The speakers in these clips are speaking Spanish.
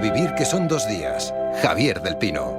A vivir que son 2 días. Javier del Pino.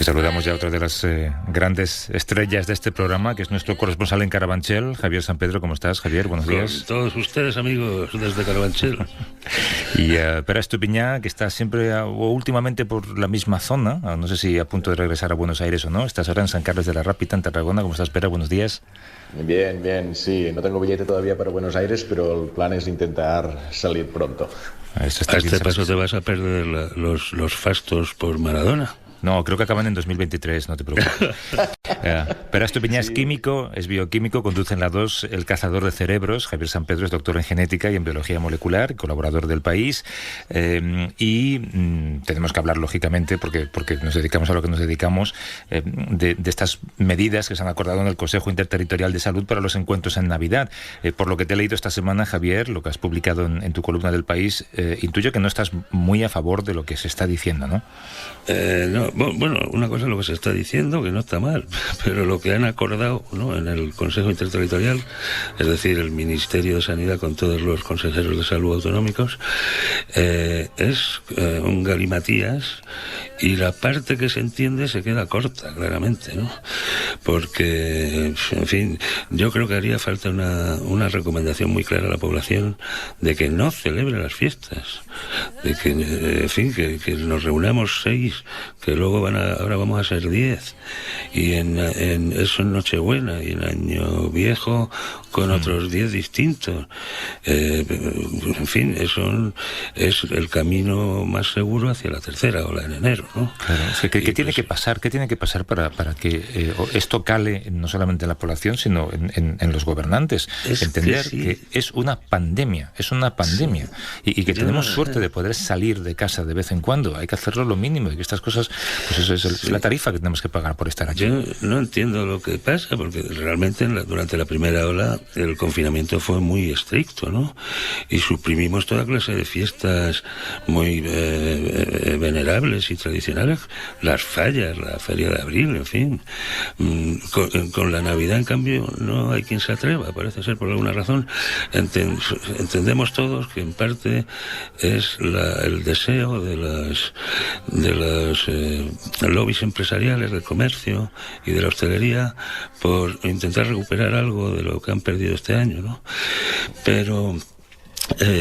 Saludamos ya a otra de las grandes estrellas de este programa, que es nuestro corresponsal en Carabanchel, Javier San Pedro. ¿Cómo estás, Javier? Buenos días. Con todos ustedes, amigos, desde Carabanchel. Y Pere Estupiñá, que está siempre o últimamente por la misma zona, no sé si a punto de regresar a Buenos Aires o no. Estás ahora en San Carlos de la Rápita, en Tarragona. ¿Cómo estás, Pere? Buenos días. Bien, sí. No tengo billete todavía para Buenos Aires, pero el plan es intentar salir pronto. A este paso te vas a perder los fastos por Maradona. No, creo que acaban en 2023, no te preocupes. Pere Estupiñá es químico, es bioquímico, conduce en la 2 El cazador de cerebros. Javier San Pedro es doctor en genética y en biología molecular, colaborador del País. Y tenemos que hablar, lógicamente, porque nos dedicamos a lo que nos dedicamos, de estas medidas que se han acordado en el Consejo Interterritorial de Salud para los encuentros en Navidad. Por lo que te he leído esta semana, Javier, lo que has publicado en tu columna del País, intuyo que no estás muy a favor de lo que se está diciendo, ¿no? No, bueno, una cosa es lo que se está diciendo, que no está mal, pero lo que han acordado, ¿no?, en el Consejo Interterritorial, es decir, el Ministerio de Sanidad con todos los consejeros de salud autonómicos, es un galimatías, y la parte que se entiende se queda corta, claramente, ¿no? Porque, en fin, yo creo que haría falta una recomendación muy clara a la población de que no celebre las fiestas, de que, en fin, que nos reunamos 6, que luego ahora vamos a ser 10, y en eso en Nochebuena, y en Año Viejo con otros 10 distintos. En fin, eso es el camino más seguro hacia la tercera ola en enero, ¿no? Claro, es que ¿qué tiene que pasar? ¿Qué tiene que pasar para que esto cale no solamente en la población, sino en los gobernantes? Entender que es una pandemia, sí. y que tenemos suerte de poder salir de casa de vez en cuando. Hay que hacerlo lo mínimo, y que estas cosas, pues eso es la tarifa que tenemos que pagar por estar aquí. Yo no entiendo lo que pasa, porque realmente durante la primera ola el confinamiento fue muy estricto, ¿no? Y suprimimos toda clase de fiestas muy venerables y tradicionales, las fallas, la Feria de Abril, en fin. Con la Navidad, en cambio, no hay quien se atreva, parece ser, por alguna razón. Entendemos todos que en parte es el deseo de los lobbies empresariales, del comercio y de la hostelería por intentar recuperar algo de lo que han perdido este año, ¿no? Pero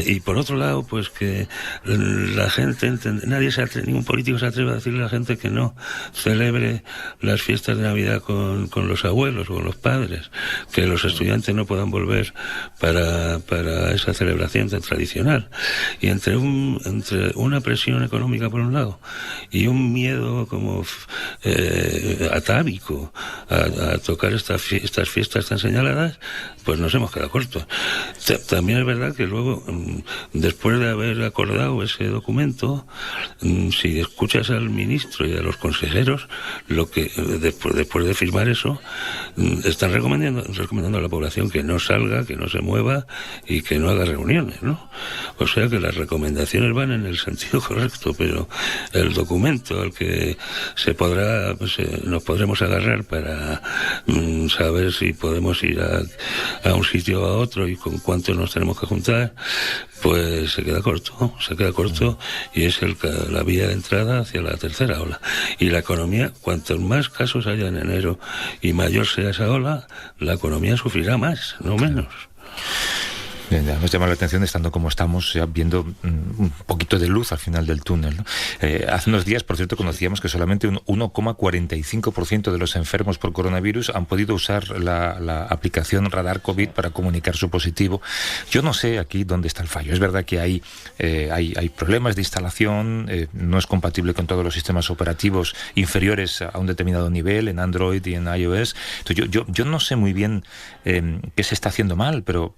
y por otro lado, pues que la gente, ningún político se atreve a decirle a la gente que no celebre las fiestas de Navidad con los abuelos o con los padres, que los estudiantes no puedan volver para esa celebración tan tradicional. Y entre una presión económica por un lado y un miedo como atávico a tocar estas fiestas tan señaladas, pues nos hemos quedado cortos. También es verdad que luego, después de haber acordado ese documento, si escuchas al ministro y a los consejeros, lo que después de firmar eso, están recomendando a la población que no salga, que no se mueva y que no haga reuniones, ¿no? O sea que las recomendaciones van en el sentido correcto, pero el documento al que nos podremos agarrar para saber si podemos ir a un sitio o a otro y con cuánto nos tenemos que juntar, pues se queda corto, y es la vía de entrada hacia la tercera ola. Y la economía, cuantos más casos haya en enero y mayor sea esa ola, la economía sufrirá más, no menos. Nos llama la atención, estando como estamos, ya viendo un poquito de luz al final del túnel, ¿no? Hace unos días, por cierto, conocíamos que solamente un 1,45% de los enfermos por coronavirus han podido usar la aplicación Radar COVID para comunicar su positivo. Yo no sé aquí dónde está el fallo. Es verdad que hay problemas de instalación, no es compatible con todos los sistemas operativos inferiores a un determinado nivel, en Android y en iOS. Entonces, yo no sé muy bien qué se está haciendo mal, pero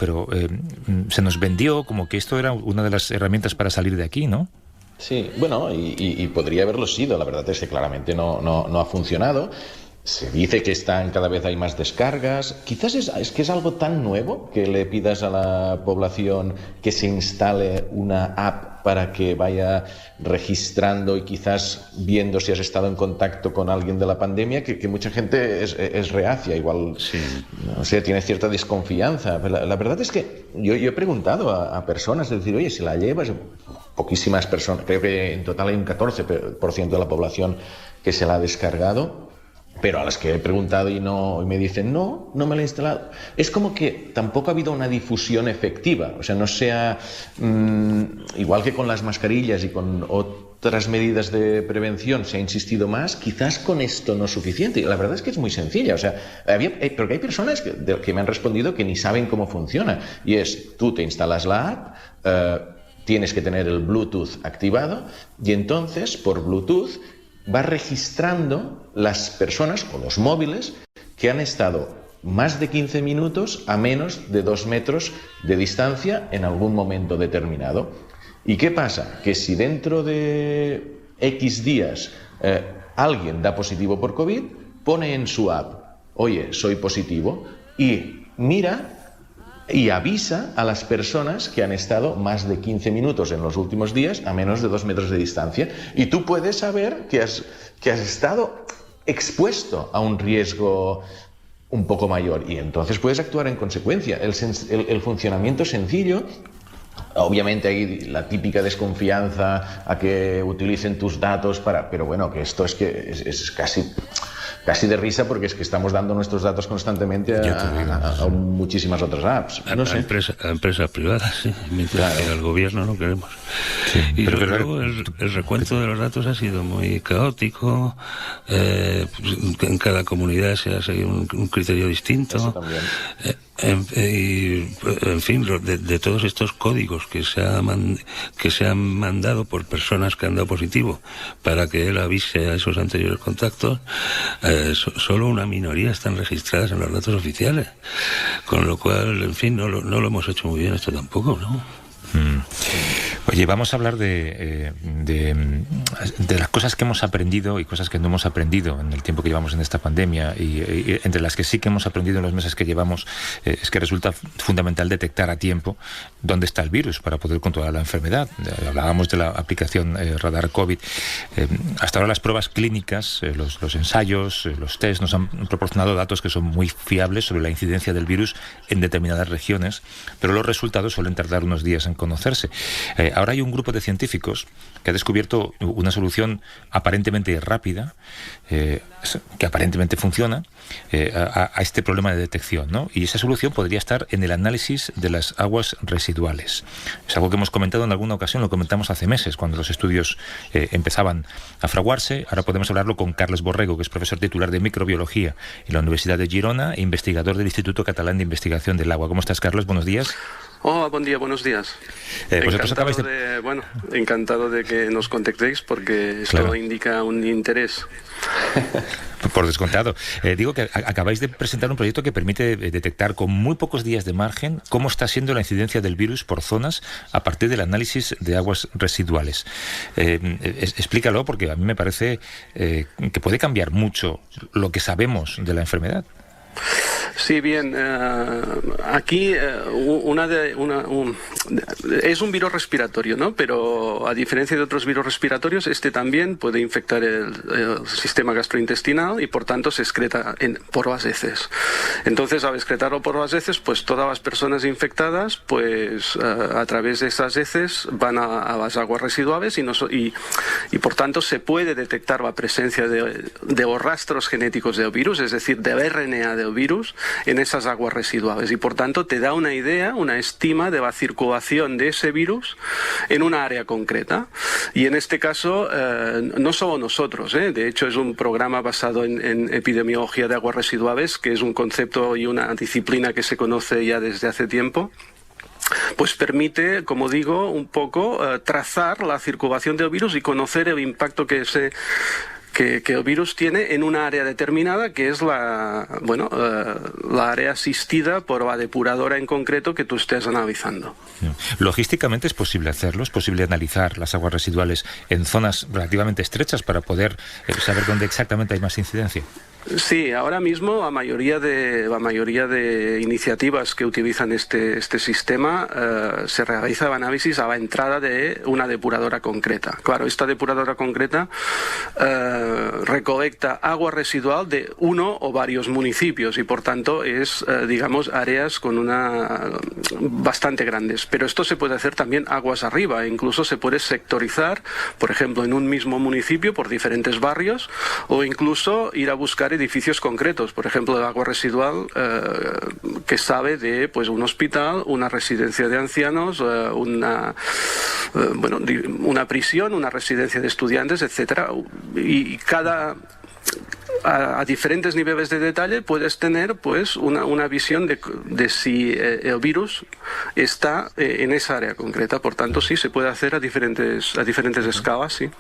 se nos vendió como que esto era una de las herramientas para salir de aquí, ¿no? Sí, bueno, y podría haberlo sido. La verdad es que claramente no ha funcionado. Se dice que cada vez hay más descargas. Quizás es que es algo tan nuevo que le pidas a la población que se instale una app para que vaya registrando y quizás viendo si has estado en contacto con alguien de la pandemia, que mucha gente es reacia, igual, sí. No sé, tiene cierta desconfianza. La verdad es que yo he preguntado a personas, es decir, oye, si la llevas, poquísimas personas, creo que en total hay un 14% de la población que se la ha descargado. Pero a las que he preguntado y me dicen, no me la he instalado. Es como que tampoco ha habido una difusión efectiva. O sea, no sea igual que con las mascarillas y con otras medidas de prevención se ha insistido más, quizás con esto no es suficiente. Y la verdad es que es muy sencilla. O sea, porque hay personas que me han respondido que ni saben cómo funciona. Y es, tú te instalas la app, tienes que tener el Bluetooth activado y entonces, por Bluetooth, va registrando las personas o los móviles que han estado más de 15 minutos a menos de 2 metros de distancia en algún momento determinado. ¿Y qué pasa? Que si dentro de X días alguien da positivo por COVID, pone en su app, oye, soy positivo, y mira y avisa a las personas que han estado más de 15 minutos en los últimos días a menos de 2 metros de distancia. Y tú puedes saber que has estado expuesto a un riesgo un poco mayor y entonces puedes actuar en consecuencia. El funcionamiento es sencillo. Obviamente hay la típica desconfianza a que utilicen tus datos pero bueno, que esto es casi de risa, porque es que estamos dando nuestros datos constantemente a muchísimas otras apps. No sé. A empresas privadas, sí, mientras que al gobierno no queremos. Sí, y luego el recuento de los datos ha sido muy caótico. En cada comunidad se ha seguido un criterio distinto. Eso también. En fin, de todos estos códigos que se han mandado por personas que han dado positivo para que él avise a esos anteriores contactos, solo una minoría están registradas en los datos oficiales, con lo cual, en fin, no lo hemos hecho muy bien esto tampoco, ¿no? Oye, vamos a hablar de las cosas que hemos aprendido y cosas que no hemos aprendido en el tiempo que llevamos en esta pandemia, y entre las que sí que hemos aprendido en los meses que llevamos es que resulta fundamental detectar a tiempo dónde está el virus para poder controlar la enfermedad. Hablábamos de la aplicación Radar COVID. Hasta ahora las pruebas clínicas, los ensayos, los test nos han proporcionado datos que son muy fiables sobre la incidencia del virus en determinadas regiones, pero los resultados suelen tardar unos días en conocerse. Ahora hay un grupo de científicos que ha descubierto una solución aparentemente rápida, que aparentemente funciona, a este problema de detección, ¿no? Y esa solución podría estar en el análisis de las aguas residuales. Es algo que hemos comentado en alguna ocasión, lo comentamos hace meses, cuando los estudios empezaban a fraguarse. Ahora podemos hablarlo con Carles Borrego, que es profesor titular de microbiología en la Universidad de Girona e investigador del Instituto Catalán de Investigación del Agua. ¿Cómo estás, Carles? Buenos días. Oh, buen día, buenos días. Pues encantado de que nos contactéis, porque esto indica un interés. Por descontado. Digo que acabáis de presentar un proyecto que permite detectar con muy pocos días de margen cómo está siendo la incidencia del virus por zonas a partir del análisis de aguas residuales. Explícalo, porque a mí me parece que puede cambiar mucho lo que sabemos de la enfermedad. Sí, bien. Aquí es un virus respiratorio, ¿no? Pero a diferencia de otros virus respiratorios, este también puede infectar el sistema gastrointestinal y por tanto se excreta por las heces. Entonces, al excretarlo por las heces, pues todas las personas infectadas, pues a través de esas heces van a las aguas residuales y por tanto se puede detectar la presencia de los rastros genéticos del virus, es decir, del RNA del virus, en esas aguas residuales y por tanto te da una idea, una estima de la circulación de ese virus en una área concreta. Y en este caso, no solo nosotros, de hecho es un programa basado en epidemiología de aguas residuales, que es un concepto y una disciplina que se conoce ya desde hace tiempo. Pues permite, como digo, un poco trazar la circulación del virus y conocer el impacto que el virus tiene en una área determinada, que es la área asistida por la depuradora en concreto que tú estés analizando. Logísticamente es posible hacerlo, es posible analizar las aguas residuales en zonas relativamente estrechas para poder saber dónde exactamente hay más incidencia. Sí, ahora mismo la mayoría de iniciativas que utilizan este sistema se realiza el análisis a la entrada de una depuradora concreta. Claro, esta depuradora concreta recolecta agua residual de uno o varios municipios y por tanto es, áreas con bastante grandes. Pero esto se puede hacer también aguas arriba, e incluso se puede sectorizar, por ejemplo, en un mismo municipio por diferentes barrios, o incluso ir a buscar edificios concretos, por ejemplo, el agua residual que sale de un hospital, una residencia de ancianos, una prisión, una residencia de estudiantes, etcétera. Y a diferentes niveles de detalle puedes tener una visión de si el virus está en esa área concreta. Por tanto, sí, se puede hacer a diferentes escalas, sí.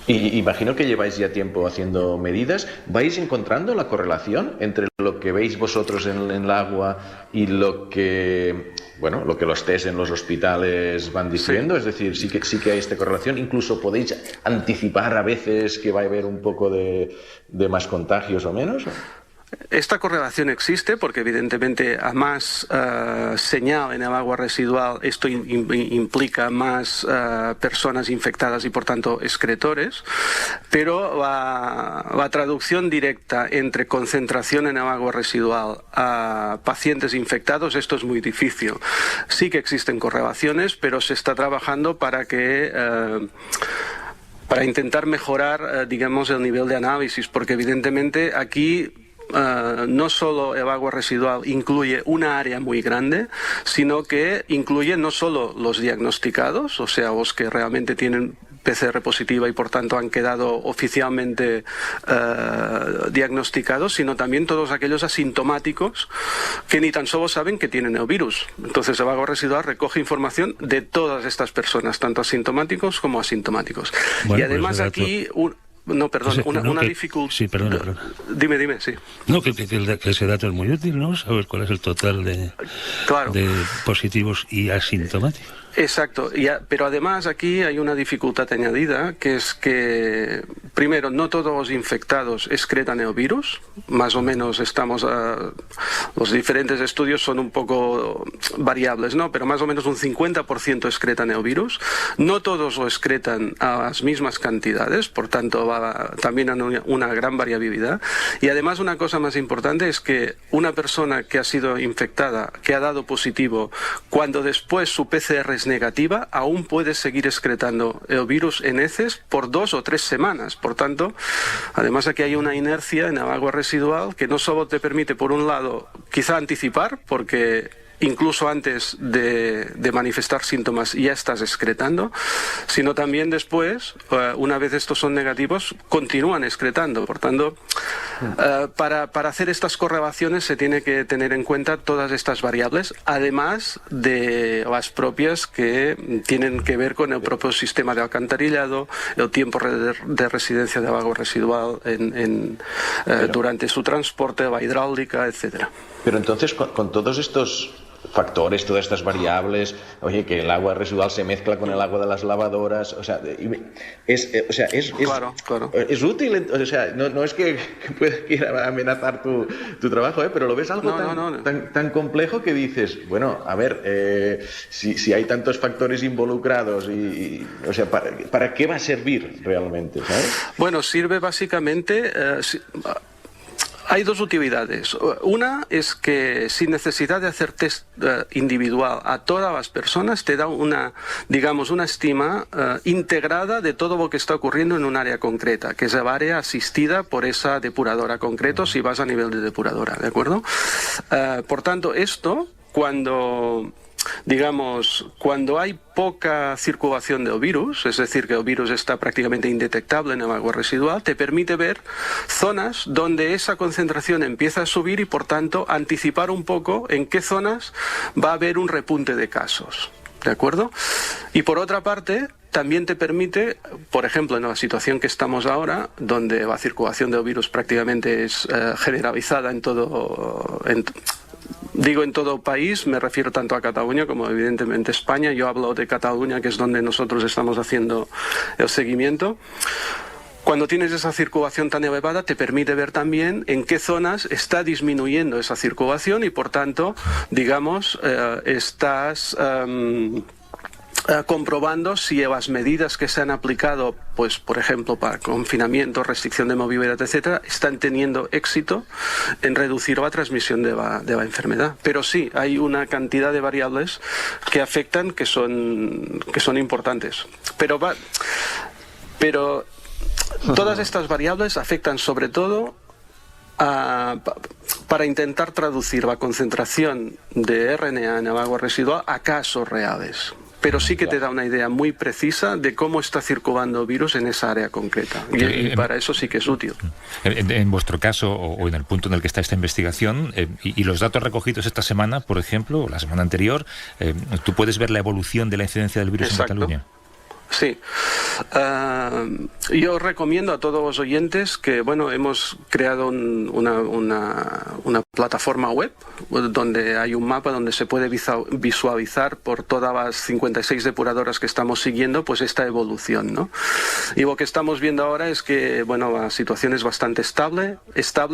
Y imagino que lleváis ya tiempo haciendo medidas. ¿Vais encontrando la correlación entre lo que veis vosotros en el agua y lo que los test en los hospitales van diciendo? Sí. Es decir, sí que hay esta correlación. Incluso podéis anticipar a veces que va a haber un poco de más contagios o menos. Esta correlación existe porque evidentemente a más señal en el agua residual esto implica más personas infectadas y por tanto excretores, pero la traducción directa entre concentración en el agua residual a pacientes infectados, esto es muy difícil. Sí que existen correlaciones, pero se está trabajando para intentar mejorar, el nivel de análisis, porque evidentemente aquí no solo el agua residual incluye una área muy grande, sino que incluye no solo los diagnosticados, o sea, los que realmente tienen PCR positiva y por tanto han quedado oficialmente diagnosticados, sino también todos aquellos asintomáticos que ni tan solo saben que tienen el virus. Entonces el agua residual recoge información de todas estas personas, tanto asintomáticos como asintomáticos. Bueno, y además aquí... una dificultad. Sí, perdona. Dime, sí. No, que ese dato es muy útil, ¿no? Saber cuál es el total de positivos y asintomáticos. Exacto, pero además aquí hay una dificultad añadida, que es que, primero, no todos los infectados excretan el virus, más o menos los diferentes estudios son un poco variables, ¿no? Pero más o menos un 50% excretan el virus, no todos lo excretan a las mismas cantidades, por tanto también hay una gran variabilidad, y además una cosa más importante es que una persona que ha sido infectada, que ha dado positivo, cuando después su PCR es negativa, aún puedes seguir excretando el virus en heces por 2 o 3 semanas. Por tanto, además aquí hay una inercia en el agua residual que no solo te permite, por un lado, quizá anticipar, porque incluso antes de manifestar síntomas ya estás excretando, sino también después, una vez estos son negativos, continúan excretando. Por tanto, para hacer estas correlaciones se tiene que tener en cuenta todas estas variables, además de las propias que tienen que ver con el propio sistema de alcantarillado, el tiempo de residencia del agua residual durante su transporte, la hidráulica, etcétera. Pero entonces, con todos estos factores, todas estas variables, oye, que el agua residual se mezcla con el agua de las lavadoras, o sea, claro. Es útil, o sea, no es que quiera amenazar tu trabajo, pero lo ves algo tan complejo que dices, bueno, a ver, si hay tantos factores involucrados o sea, ¿para qué va a servir realmente, ¿sabes? Bueno, sirve básicamente Hay dos utilidades. Una es que sin necesidad de hacer test individual a todas las personas te da una estima integrada de todo lo que está ocurriendo en un área concreta, que es el área asistida por esa depuradora concreto si vas a nivel de depuradora, ¿de acuerdo? Por tanto, esto cuando hay poca circulación del virus, es decir, que el virus está prácticamente indetectable en el agua residual, te permite ver zonas donde esa concentración empieza a subir y, por tanto, anticipar un poco en qué zonas va a haber un repunte de casos. ¿De acuerdo? Y por otra parte, también te permite, por ejemplo, en la situación que estamos ahora, donde la circulación del virus prácticamente es generalizada en todo el país, me refiero tanto a Cataluña como evidentemente España. Yo hablo de Cataluña, que es donde nosotros estamos haciendo el seguimiento. Cuando tienes esa circulación tan elevada, te permite ver también en qué zonas está disminuyendo esa circulación y, por tanto, estás comprobando si las medidas que se han aplicado, pues por ejemplo para confinamiento, restricción de movilidad, etcétera, están teniendo éxito en reducir la transmisión de la enfermedad. Pero sí, hay una cantidad de variables que afectan que son importantes. Pero todas estas variables afectan sobre todo para intentar traducir la concentración de RNA en el agua residual a casos reales. Pero sí que te da una idea muy precisa de cómo está circulando el virus en esa área concreta. Y para eso sí que es útil. En vuestro caso, o en el punto en el que está esta investigación, y los datos recogidos esta semana, por ejemplo, o la semana anterior, ¿tú puedes ver la evolución de la incidencia del virus en Cataluña? Sí. Yo recomiendo a todos los oyentes que, hemos creado una plataforma web donde hay un mapa donde se puede visualizar por todas las 56 depuradoras que estamos siguiendo, pues esta evolución, ¿no? Y lo que estamos viendo ahora es que, la situación es bastante estable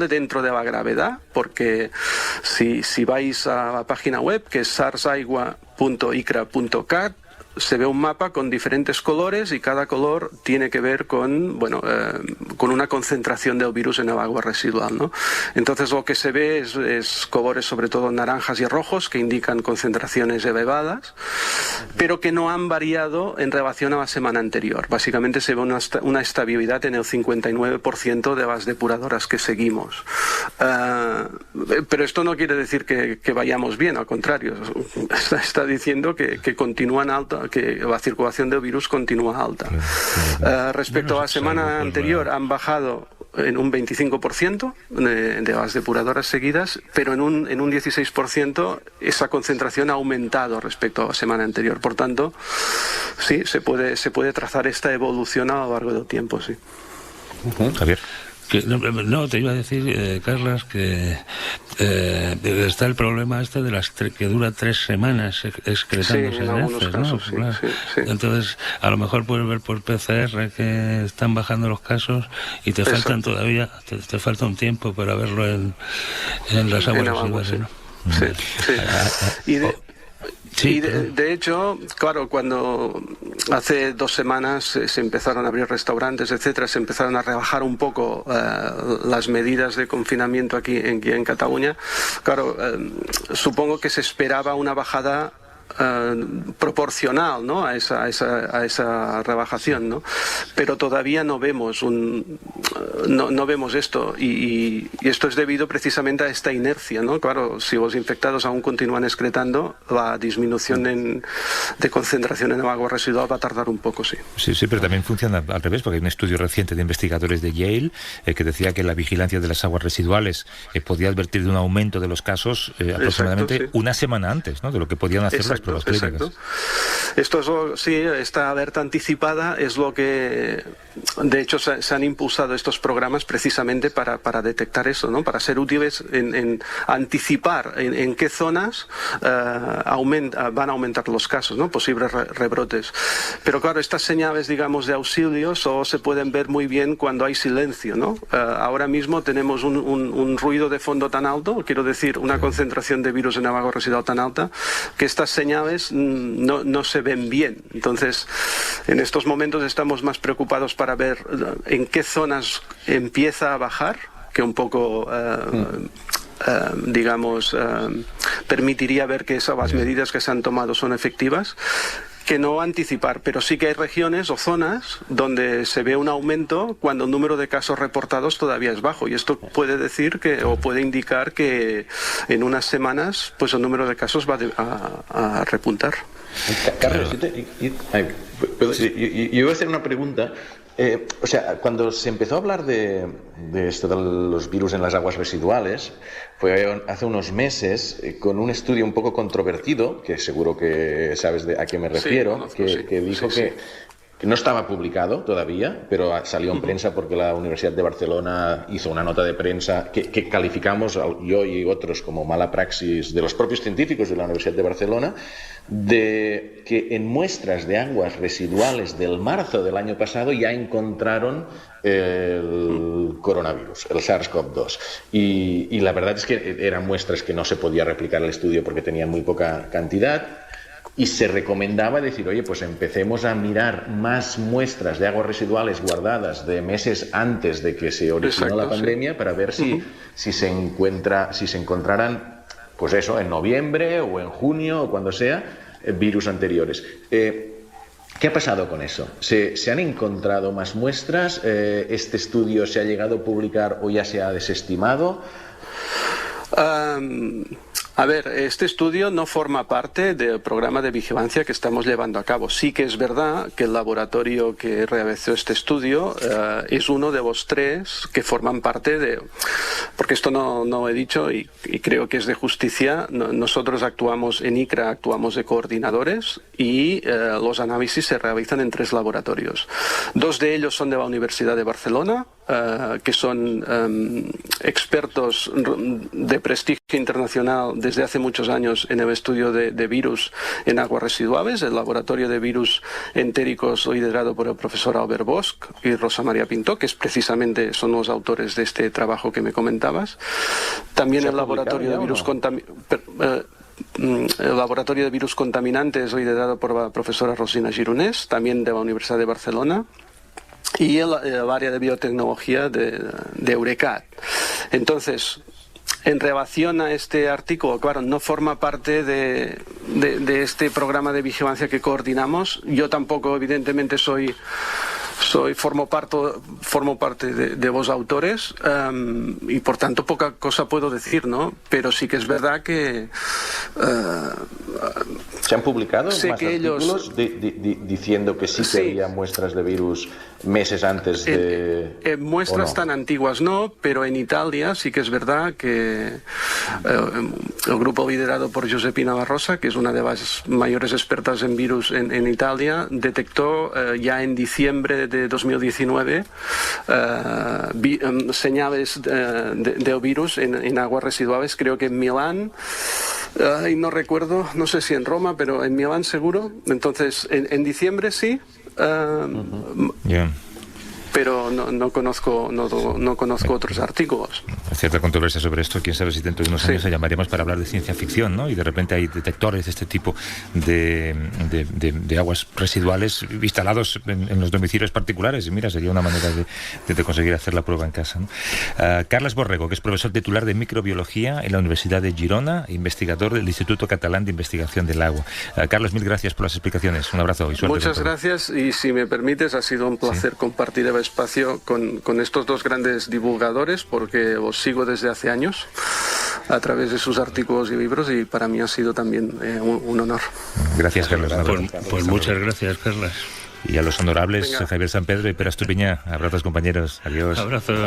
dentro de la gravedad, porque si vais a la página web, que es sarsaigua.icra.cat, se ve un mapa con diferentes colores y cada color tiene que ver con una concentración del virus en el agua residual, ¿no? Entonces lo que se ve es colores sobre todo naranjas y rojos que indican concentraciones elevadas, pero que no han variado en relación a la semana anterior. Básicamente se ve una estabilidad en el 59% de las depuradoras que seguimos. Pero esto no quiere decir que vayamos bien, al contrario. Está diciendo que continúan altas, que la circulación del virus continúa alta. Respecto a la semana anterior han bajado en un 25% de las depuradoras seguidas, pero en un 16% esa concentración ha aumentado respecto a la semana anterior. Por tanto, sí, se puede trazar esta evolución a lo largo del tiempo, sí. Javier. No, te iba a decir, Carlas, que está el problema que dura 3 semanas excretándose en heces, ¿no? Sí, claro. sí. Entonces, a lo mejor puedes ver por PCR que están bajando los casos y te faltan todavía, te falta un tiempo para verlo en las aguas residuales, ¿no? Sí. Y de hecho, claro, cuando hace 2 semanas se empezaron a abrir restaurantes, etcétera, se empezaron a rebajar un poco las medidas de confinamiento aquí en Cataluña, claro, supongo que se esperaba una bajada proporcional, ¿no?, a esa rebajación, ¿no? Pero todavía no vemos no vemos esto y esto es debido precisamente a esta inercia, ¿no? Claro, si los infectados aún continúan excretando, la disminución de concentración en el agua residual va a tardar un poco, sí. Sí, pero también funciona al revés, porque hay un estudio reciente de investigadores de Yale que decía que la vigilancia de las aguas residuales podía advertir de un aumento de los casos aproximadamente una semana antes, ¿no?, de lo que podían hacer las pruebas clínicas. Exacto. Esto es esta alerta anticipada es lo que, de hecho, se han impulsado estos programas precisamente para detectar eso, ¿no?, para ser útiles en anticipar en qué zonas van a aumentar los casos, ¿no?, posibles rebrotes. Pero claro, estas señales, digamos, de auxilio solo se pueden ver muy bien cuando hay silencio, ¿no? Ahora mismo tenemos un ruido de fondo tan alto, quiero decir, una concentración de virus en el agua residual tan alta, que estas señales no se ven bien. Entonces, en estos momentos estamos más preocupados para ver en qué zonas empieza a bajar un poco digamos, permitiría ver que esas medidas que se han tomado son efectivas, que no anticipar, pero sí que hay regiones o zonas donde se ve un aumento cuando el número de casos reportados todavía es bajo, y esto puede decir que, o puede indicar que en unas semanas pues el número de casos va a repuntar. Carlos, yo iba a hacer una pregunta. O sea, cuando se empezó a hablar de esto de los virus en las aguas residuales, fue hace unos meses con un estudio un poco controvertido, que seguro que sabes a qué me refiero, que dijo que no estaba publicado todavía, pero salió en prensa porque la Universidad de Barcelona hizo una nota de prensa que calificamos yo y otros como mala praxis de los propios científicos de la Universidad de Barcelona, de que en muestras de aguas residuales del marzo del año pasado ya encontraron el coronavirus, el SARS-CoV-2. Y la verdad es que eran muestras que no se podía replicar el estudio porque tenían muy poca cantidad. Y se recomendaba decir, oye, pues empecemos a mirar más muestras de aguas residuales guardadas de meses antes de que se originó la pandemia, para ver si se encontraran, pues eso, en noviembre o en junio o cuando sea, virus anteriores. ¿Qué ha pasado con eso? ¿Se han encontrado más muestras? ¿Este estudio se ha llegado a publicar o ya se ha desestimado? A ver, este estudio no forma parte del programa de vigilancia que estamos llevando a cabo. Sí que es verdad que el laboratorio que realizó este estudio es uno de los 3 que forman parte de... Porque esto no he dicho y creo que es de justicia. Nosotros actuamos en ICRA, actuamos de coordinadores y los análisis se realizan en 3 laboratorios. 2 de ellos son de la Universidad de Barcelona, que son expertos de prestigio internacional desde hace muchos años en el estudio de virus en aguas residuales, el laboratorio de virus entéricos liderado por el profesor Albert Bosch y Rosa María Pintó, que precisamente son los autores de este trabajo que me comentabas. También el laboratorio de virus el laboratorio de virus contaminantes liderado por la profesora Rosina Gironès, también de la Universidad de Barcelona, y el área de biotecnología de Eurecat. Entonces, en relación a este artículo, claro, no forma parte de este programa de vigilancia que coordinamos. Yo tampoco, evidentemente, formo parte de los autores y por tanto poca cosa puedo decir, ¿no? Pero sí que es verdad que ¿se han publicado más artículos diciendo que sí que había muestras de virus meses antes de... En muestras tan antiguas no, pero en Italia sí que es verdad que el grupo liderado por Giuseppina Barrosa, que es una de las mayores expertas en virus en Italia, detectó ya en diciembre de 2019 señales del virus en aguas residuales, creo que en Milán, y no recuerdo, no sé si en Roma, pero en Milán seguro. Entonces, en diciembre sí. Pero no conozco otros artículos. Hay cierta controversia sobre esto. Quién sabe si dentro de unos años se llamaríamos para hablar de ciencia ficción, ¿no? Y de repente hay detectores de este tipo de aguas residuales instalados en los domicilios particulares. Y mira, sería una manera de conseguir hacer la prueba en casa, ¿no? Carles Borrego, que es profesor titular de microbiología en la Universidad de Girona, investigador del Instituto Catalán de Investigación del Agua. Carlos, mil gracias por las explicaciones. Un abrazo y suerte. Muchas gracias, y si me permites, ha sido un placer compartir el espacio con estos 2 grandes divulgadores, porque os sigo desde hace años a través de sus artículos y libros, y para mí ha sido también un honor. Gracias, Carlos. Pues muchas gracias, Carlos. Y a los honorables Javier San Pedro y Pere Estupiñán. Abrazos, compañeros. Adiós. Abrazos.